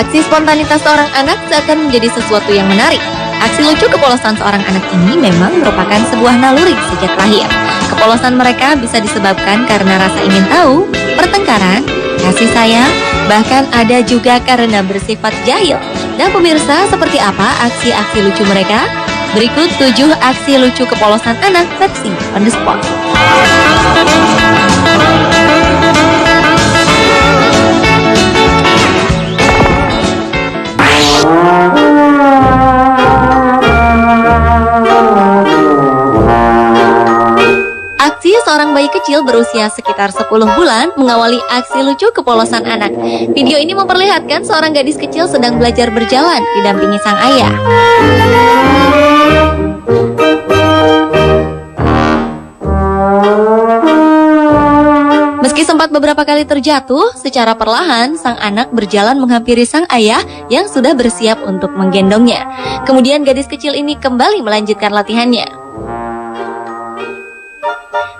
Aksi spontanitas seorang anak seakan menjadi sesuatu yang menarik. Aksi lucu kepolosan seorang anak ini memang merupakan sebuah naluri sejak lahir. Kepolosan mereka bisa disebabkan karena rasa ingin tahu, pertengkaran, kasih sayang, bahkan ada juga karena bersifat jahil. Dan pemirsa, seperti apa aksi-aksi lucu mereka? Berikut 7 aksi lucu kepolosan anak versi on the spot. Aksi seorang bayi kecil berusia sekitar 10 bulan mengawali aksi lucu kepolosan anak. Video ini memperlihatkan seorang gadis kecil sedang belajar berjalan didampingi sang ayah. Meski sempat beberapa kali terjatuh, secara perlahan sang anak berjalan menghampiri sang ayah yang sudah bersiap untuk menggendongnya. Kemudian gadis kecil ini kembali melanjutkan latihannya.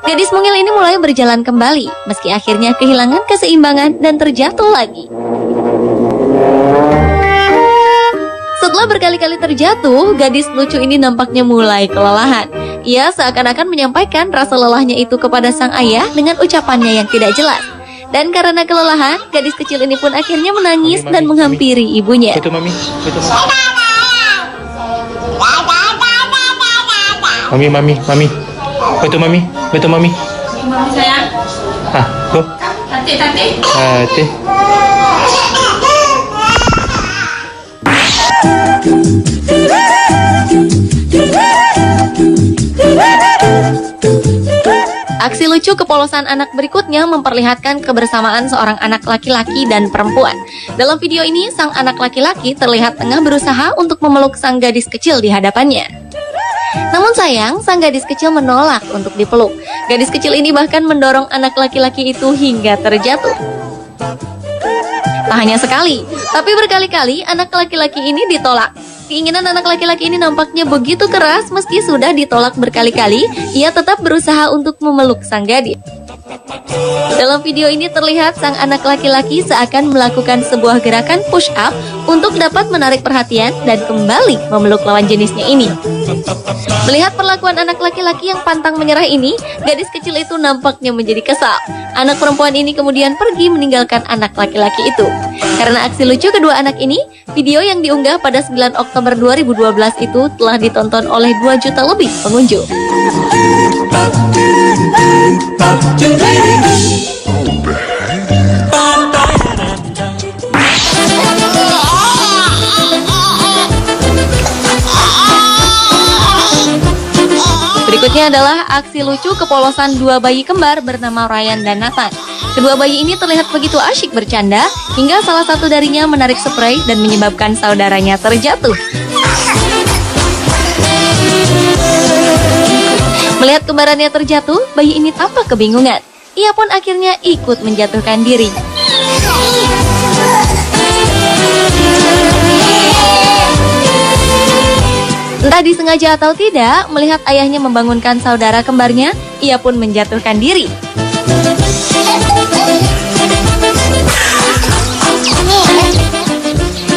Gadis mungil ini mulai berjalan kembali, meski akhirnya kehilangan keseimbangan dan terjatuh lagi. Setelah berkali-kali terjatuh, gadis lucu ini nampaknya mulai kelelahan. Ia seakan-akan menyampaikan rasa lelahnya itu kepada sang ayah dengan ucapannya yang tidak jelas. Dan karena kelelahan, gadis kecil ini pun akhirnya menangis dan menghampiri ibunya. Betul, Mami. Betul, Mami. Mami. Betul, Mami. Betul, Mami. Mami sayang. Go. Tati. Aksi lucu kepolosan anak berikutnya memperlihatkan kebersamaan seorang anak laki-laki dan perempuan. Dalam video ini, sang anak laki-laki terlihat tengah berusaha untuk memeluk sang gadis kecil di hadapannya. Namun sayang, sang gadis kecil menolak untuk dipeluk. Gadis kecil ini bahkan mendorong anak laki-laki itu hingga terjatuh. Tak hanya sekali, tapi berkali-kali anak laki-laki ini ditolak. Keinginan anak laki-laki ini nampaknya begitu keras, meski sudah ditolak berkali-kali, ia tetap berusaha untuk memeluk sang gadis. Dalam video ini terlihat sang anak laki-laki seakan melakukan sebuah gerakan push up untuk dapat menarik perhatian dan kembali memeluk lawan jenisnya ini. Melihat perlakuan anak laki-laki yang pantang menyerah ini, gadis kecil itu nampaknya menjadi kesal. Anak perempuan ini kemudian pergi meninggalkan anak laki-laki itu. Karena aksi lucu kedua anak ini, video yang diunggah pada 9 Oktober 2012 itu telah ditonton oleh 2 juta lebih pengunjung. Berikutnya adalah aksi lucu kepolosan 2 bayi kembar bernama Ryan dan Nathan. Kedua bayi ini terlihat begitu asyik bercanda hingga salah satu darinya menarik spray dan menyebabkan saudaranya terjatuh. Melihat kembarannya terjatuh, bayi ini tampak kebingungan. Ia pun akhirnya ikut menjatuhkan diri. Entah disengaja atau tidak, melihat ayahnya membangunkan saudara kembarnya, ia pun menjatuhkan diri.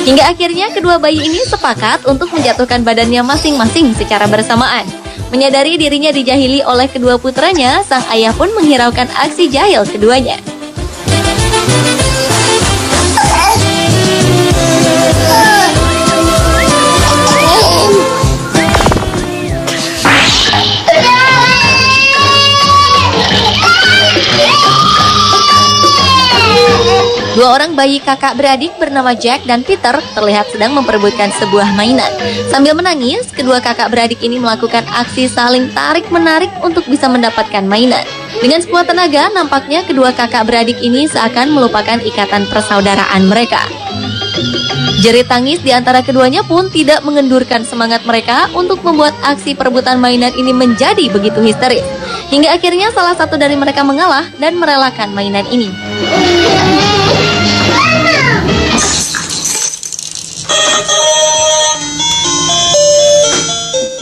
Hingga akhirnya kedua bayi ini sepakat untuk menjatuhkan badannya masing-masing secara bersamaan. Menyadari dirinya dijahili oleh kedua putranya, sang ayah pun menghiraukan aksi jahil keduanya. Dua orang bayi kakak beradik bernama Jack dan Peter terlihat sedang memperebutkan sebuah mainan. Sambil menangis, kedua kakak beradik ini melakukan aksi saling tarik-menarik untuk bisa mendapatkan mainan. Dengan sekuat tenaga, nampaknya kedua kakak beradik ini seakan melupakan ikatan persaudaraan mereka. Jerit tangis di antara keduanya pun tidak mengendurkan semangat mereka untuk membuat aksi perebutan mainan ini menjadi begitu histeris. Hingga akhirnya salah satu dari mereka mengalah dan merelakan mainan ini.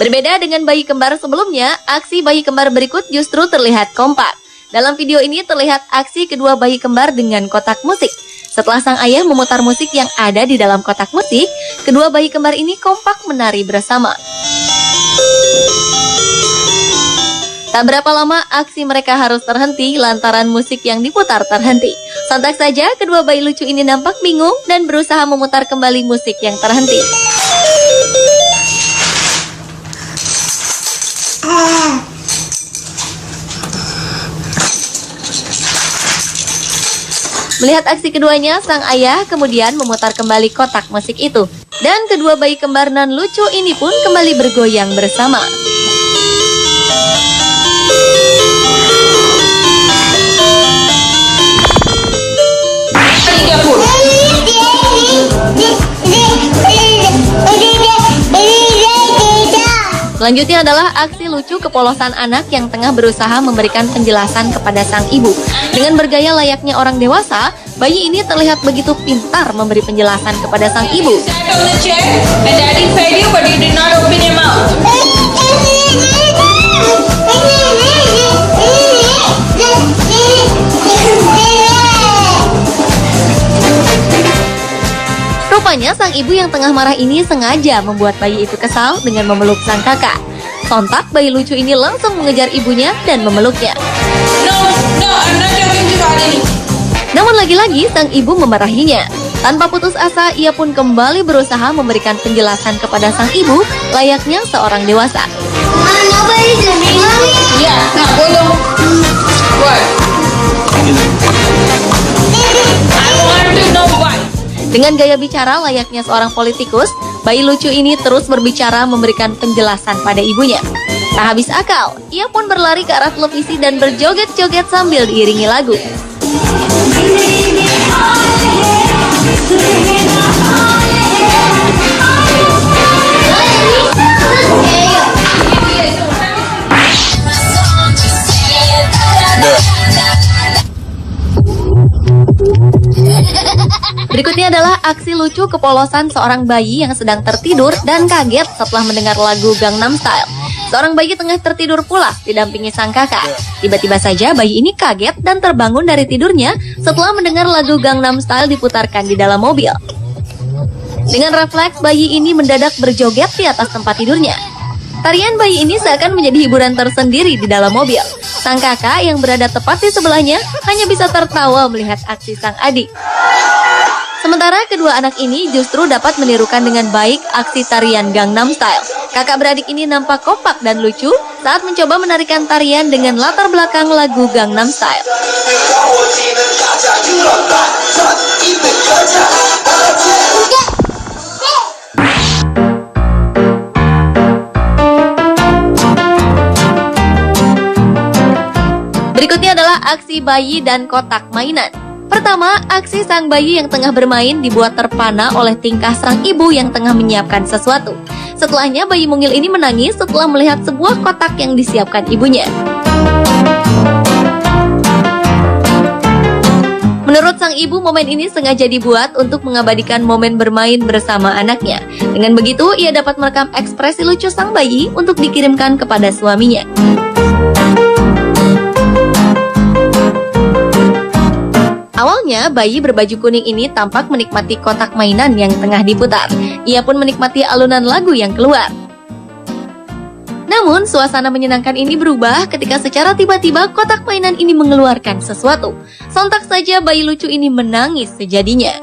Berbeda dengan bayi kembar sebelumnya, aksi bayi kembar berikut justru terlihat kompak. Dalam video ini terlihat aksi kedua bayi kembar dengan kotak musik. Setelah sang ayah memutar musik yang ada di dalam kotak musik, kedua bayi kembar ini kompak menari bersama. Tak berapa lama, aksi mereka harus terhenti lantaran musik yang diputar terhenti. Sontak saja, kedua bayi lucu ini nampak bingung dan berusaha memutar kembali musik yang terhenti. Melihat aksi keduanya, sang ayah kemudian memutar kembali kotak musik itu. Dan kedua bayi kembar nan lucu ini pun kembali bergoyang bersama. Selanjutnya adalah aksi lucu kepolosan anak yang tengah berusaha memberikan penjelasan kepada sang ibu. Dengan bergaya layaknya orang dewasa, bayi ini terlihat begitu pintar memberi penjelasan kepada sang ibu. Rupanya sang ibu yang tengah marah ini sengaja membuat bayi itu kesal dengan memeluk sang kakak. Sontak bayi lucu ini langsung mengejar ibunya dan memeluknya. Namun lagi-lagi sang ibu memarahinya. Tanpa putus asa, ia pun kembali berusaha memberikan penjelasan kepada sang ibu layaknya seorang dewasa. Dengan gaya bicara layaknya seorang politikus, bayi lucu ini terus berbicara memberikan penjelasan pada ibunya. Tak habis akal, ia pun berlari ke arah televisi dan berjoget-joget sambil diiringi lagu. Berikutnya adalah aksi lucu kepolosan seorang bayi yang sedang tertidur dan kaget setelah mendengar lagu Gangnam Style. Seorang bayi tengah tertidur pulas didampingi sang kakak. Tiba-tiba saja bayi ini kaget dan terbangun dari tidurnya setelah mendengar lagu Gangnam Style diputarkan di dalam mobil. Dengan refleks, bayi ini mendadak berjoget di atas tempat tidurnya. Tarian bayi ini seakan menjadi hiburan tersendiri di dalam mobil. Sang kakak yang berada tepat di sebelahnya hanya bisa tertawa melihat aksi sang adik. Sementara kedua anak ini justru dapat menirukan dengan baik aksi tarian Gangnam Style. Kakak beradik ini nampak kompak dan lucu saat mencoba menarikan tarian dengan latar belakang lagu Gangnam Style. Berikutnya adalah aksi bayi dan kotak mainan. Pertama, aksi sang bayi yang tengah bermain dibuat terpana oleh tingkah sang ibu yang tengah menyiapkan sesuatu. Setelahnya, bayi mungil ini menangis setelah melihat sebuah kotak yang disiapkan ibunya. Menurut sang ibu, momen ini sengaja dibuat untuk mengabadikan momen bermain bersama anaknya. Dengan begitu, ia dapat merekam ekspresi lucu sang bayi untuk dikirimkan kepada suaminya. Awalnya, bayi berbaju kuning ini tampak menikmati kotak mainan yang tengah diputar. Ia pun menikmati alunan lagu yang keluar. Namun, suasana menyenangkan ini berubah ketika secara tiba-tiba kotak mainan ini mengeluarkan sesuatu. Sontak saja bayi lucu ini menangis sejadinya.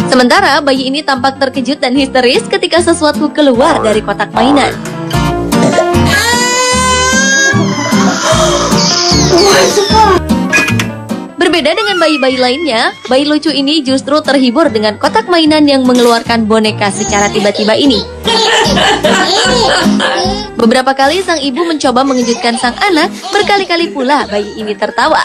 Sementara, bayi ini tampak terkejut dan histeris ketika sesuatu keluar dari kotak mainan. Berbeda dengan bayi-bayi lainnya, bayi lucu ini justru terhibur dengan kotak mainan yang mengeluarkan boneka secara tiba-tiba ini. Beberapa kali sang ibu mencoba mengejutkan sang anak, berkali-kali pula bayi ini tertawa.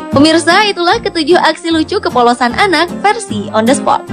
Pemirsa, itulah ketujuh aksi lucu kepolosan anak versi On The Spot.